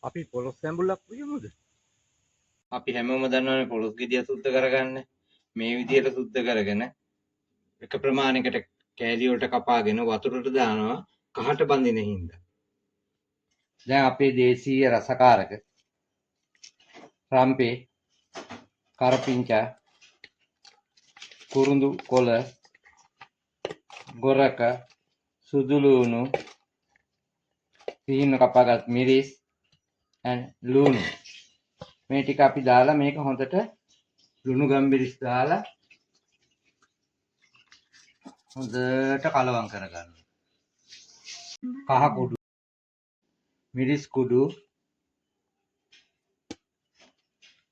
අපි පොළොස් සැඹුලක් වියමුද? අපි හැමෝම දන්නවනේ පොළොස් ගෙඩිය සුද්ධ කරගන්න මේ විදියට සුද්ධ කරගෙන එක ප්‍රමාණයකට කෑලි වලට කපාගෙන වතුරට දානවා කහට බඳින හින්දා. දැන් අපේ දේශීය රසකාරක රම්පේ කරපිංචා කුරුඳු කොළ ගොරක සුදු ලුණු සීන කපාගත් මිරිස් ලුණු මේ ටික අපි දාලා මේක හොඳට ලුණු ගම්බිරිස් දාලා හොඳට කලවම් කරගන්න. කහ කුඩු මිරිස් කුඩු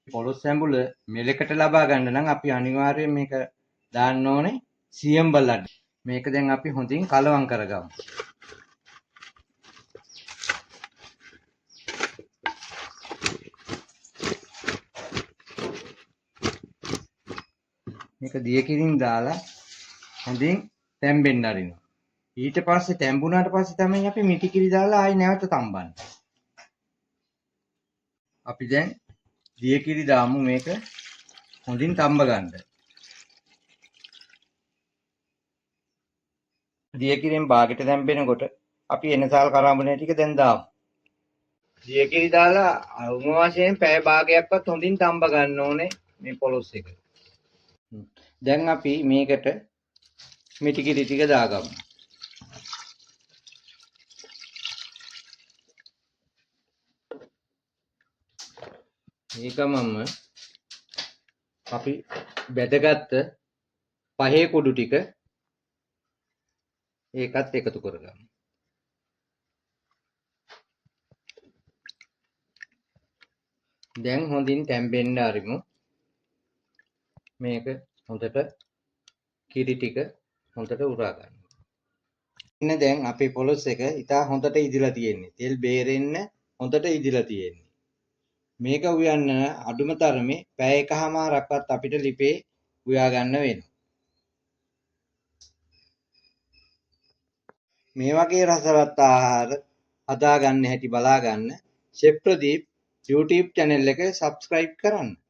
පොළොස් සැඹුල මෙලකට ලබා ගන්න නම් අපි අනිවාර්යයෙන් මේක දාන්න ඕනේ සියම් බලන්න. මේක දැන් අපි හොඳින් කලවම් කරගමු. මේක දිය කිරින් දාලා හොඳින් තැම්බෙන්න අරිනවා. ඊට පස්සේ තැම්බුණාට පස්සේ තමයි අපි මිටි කිරි දාලා ආයි නැවත තම්බන්නේ. අපි දැන් දිය කිරි දාමු මේක හොඳින් තම්බ ගන්න. දිය කිරිෙන් බාගෙට තැම්බෙනකොට අපි එනසාල් කරාඹනේ ටික දැන් දාමු. දිය කිරි දාලා අවම වශයෙන් පැය භාගයක්වත් හොඳින් තම්බ ගන්න ඕනේ මේ පොළොස් එක. දැන් අපි මේකට මිටි කිරි ටික දාගමු. මේකමම අපි බෙදගත්ත පහේ කුඩු ටික ඒකත් එකතු කරගමු. දැන් හොඳින් තැම්බෙන්න ආරිමු. මේක හොඳට කිරි ටික හොඳට උරා ගන්න. ඉන්න දැන් අපේ පොළොස් එක ඉතා හොඳට ඉදිලා තියෙන්නේ. තෙල් බේරෙන්න හොඳට ඉදිලා තියෙන්නේ. මේක උයන්න අඩුම තරමේ පැය එකමාරක්වත් අපිට ලිපේ උයා ගන්න වෙනවා. මේ වගේ රසවත් ආහාර හදා ගන්න හැටි බලා ගන්න ෂෙෆ් ප්‍රදීප් YouTube channel එක subscribe කරන්න.